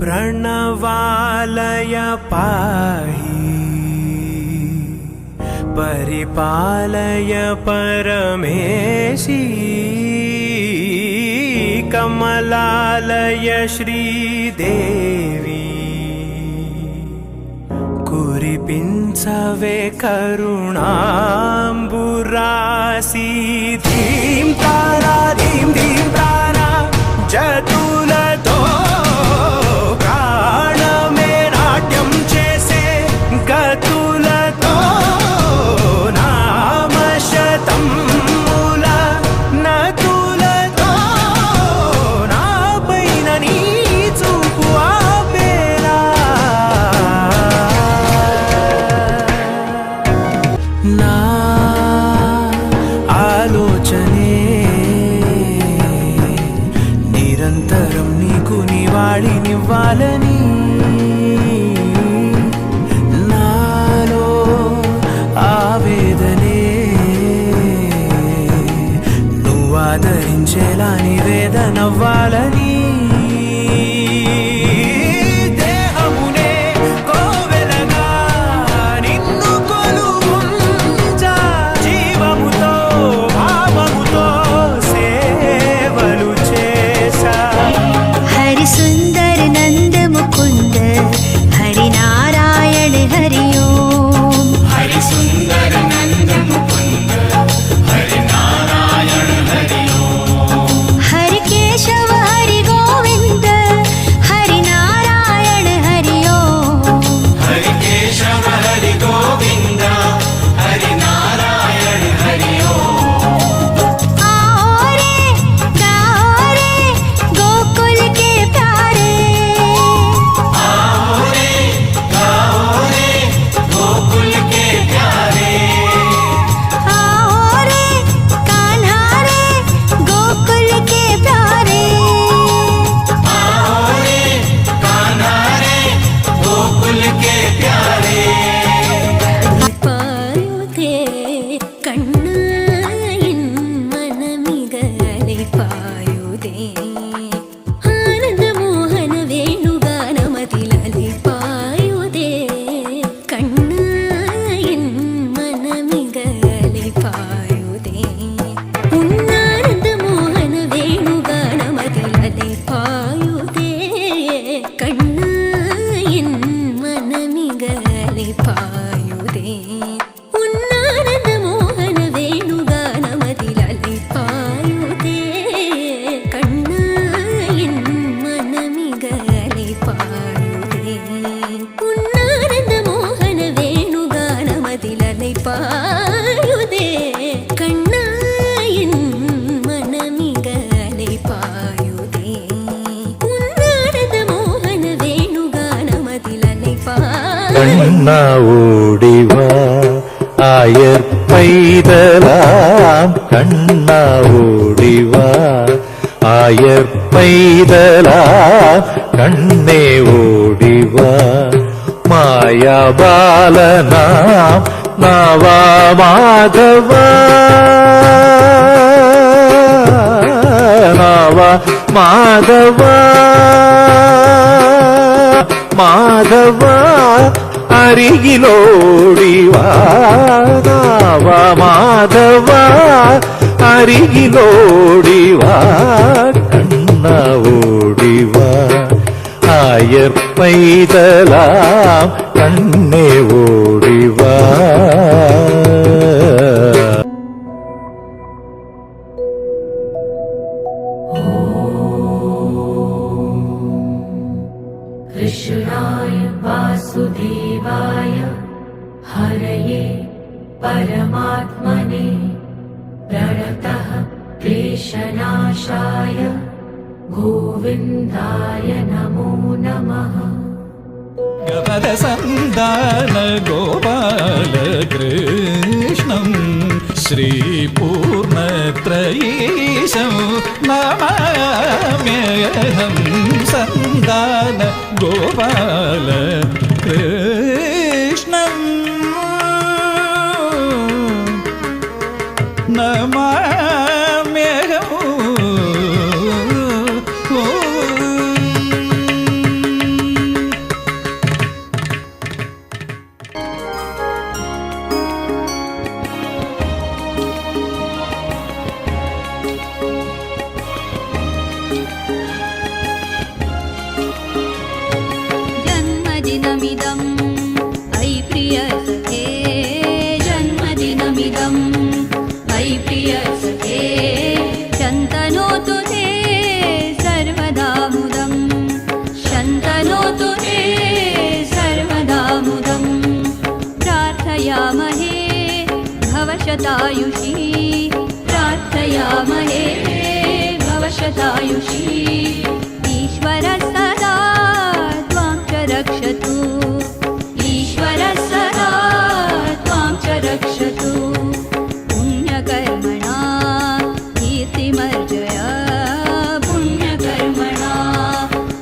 प्रणवालय पाहि परिपालय परमेशी कमलालय श्रीदेवी कुरिपिंचवे करुणांबुरासी धीं तारा धीं धीं तारा जतुलतो प्राणमे नाट्यं चेसे गतुलतो नाम शतं मूल नतुलतो नापैन नी चूपु आपेला ना आलोचने నిరంతరం నీకు నివాళి నివ్వాలని నాలో ఆవేదనే నువ్వు ఆదరించేలా నివేదనవ్వాలని దేహమునే కోవెలగా నిన్ను కొలువుంచా జీవముతో భావముతో సేవలు చేసా हरि सुंदर नंद मुकुंद हरि नारायण हरि ओम हरि सुंदर नंद मुकुंद हरि नारायण हरि ओम हरि केशव हरि गोविंद हरि नारायण हरि ओम हरि केशव हरि गोविंद हरि नारायण हरि ओम आओ रे गाओ रे गोकुल के प्यारे आओ रे गाओ रे गोकुल के प्यारे आओ रे कान्हा रे गोकुल के प्यारे आओ रे कान्हा रे गोकुल के प्यारे பாயுதே கண்ணாயின் மனமிகலை பாயுதே ஆனந்த மோகன வேணுகானமதிலலை பாயுதே கண்ணாயின் மனமிகலை பாயுதே உன்னானந்த மோகன வேணுகானமதிலலை பாயுதே கண்ணாயின் மனமிகலை பாயுதே உன்னானந்த மோகன வேணுகானமதிலலை பாயுதே கண்ணாயின் மனமிகலை பாயுதே உன்னானந்த மோகன வேணுகானமதிலலை பாயுதே கண்ணாயின் மனமிகலை பாயுதே உன்னானந்த மோகன வேணுகானமதிலலை கண்ணா ஓடிவா ஆயர் பைதலாம் கண்ணா ஓடிவா ஆயர் பைதலாம் கண்ணே ஓடிவா மாயாபாலனாம் நாவா மாதவா நாவா மாதவா மாதவா அருகிலோடிவா நாவா மாதவா அருகிலோடிவா கண்ணா ஓடிவா ஆயர் பைதலாம் கண்ணே ஓடிவா कृष्णाय वासुदेवाय हरये परमात्मने प्रणतः क्लेशनाशाय गोविन्दाय नमो नमः गमन सन्दान गोपाल कृष्णं श्रीपूर्णत्रयीशं नमाम्यहं सन्दान गोपाल कृष्णं नमाम्यहं भवशतायुषी प्रार्थयामहे भवशतायुषी ईश्वरः सदा त्वां च रक्षतु ईश्वरः सदा त्वां च रक्षतु पुण्यकर्मणा कीर्तिमर्जय पुण्यकर्मणा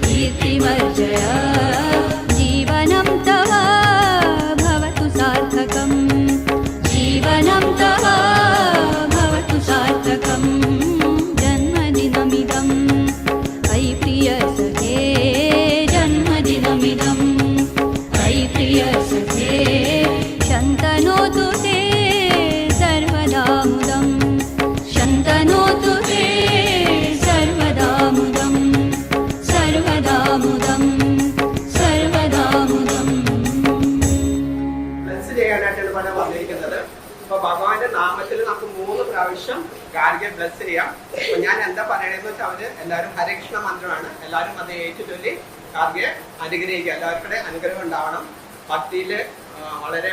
कीर्तिमर्जय जीवनं तव भवतु सार्थकम् जीवनं तव भवतु सार्थकम् जन्मदिनमिदम् अयि प्रियसखे जन्मदिनमिदम् अयि प्रियसखे शन्तनोतु ते सर्वदा मुदम् शन्तनोतु ते सर्वदा मुदम् सर्वदा मुदम् सर्वदा मुदम् ബ്ലസ് ചെയ്യാനായിട്ടാണ് ഇവിടെ വന്നിരിക്കുന്നത്. അപ്പൊ ഭഗവാന്റെ നാമത്തിൽ നമുക്ക് 3 പ്രാവശ്യം ഗാർഗിയെ ബ്ലസ് ചെയ്യാം. അപ്പൊ ഞാൻ എന്താ പറയണെന്ന് വെച്ചാൽ അവര് എല്ലാവരും ഹരകൃഷ്ണ മന്ത്രമാണ്, എല്ലാവരും അത് ഏറ്റുചൊല്ലി ഗാർഗിയെ അനുഗ്രഹിക്കുക. എല്ലാവർക്കും അനുഗ്രഹം ഉണ്ടാവണം, ഭക്തിയില് വളരെ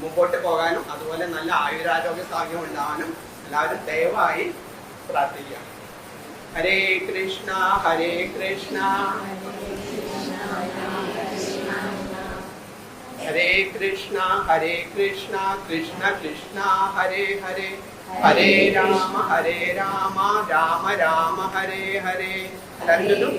മുമ്പോട്ട് പോകാനും അതുപോലെ നല്ല ആയുരാരോഗ്യ സാധ്യം ഉണ്ടാവാനും എല്ലാവരും ദയവായി പ്രാർത്ഥിക്കുക. ഹരേ കൃഷ്ണ ഹരേ കൃഷ്ണ ഹരേ കൃഷ്ണ കൃഷ്ണ കൃഷ്ണ ഹരേ ഹരേ ഹരേ രാമ രാമ രാമ ഹരേ ഹരേ. രണ്ടിലും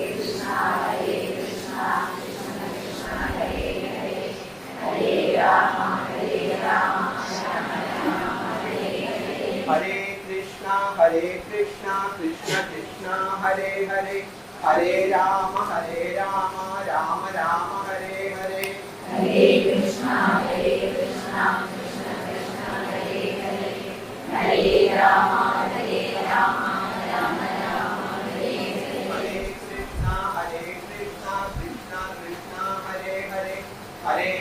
ഹരേ കൃഷ്ണ കൃഷ്ണ കൃഷ്ണ ഹരേ ഹരേ ഹരേ രാമ രാമ രാമ ഹരേ ഹരേ. ഹരേ കൃഷ്ണ കൃഷ്ണ കൃഷ്ണ ഹരേ ഹരേ ഹരേ രാമ രാമ രാമ ഹരേ ഹരേ. ഹരേ കൃഷ്ണ കൃഷ്ണ കൃഷ്ണ ഹരേ ഹരേ ഹരേ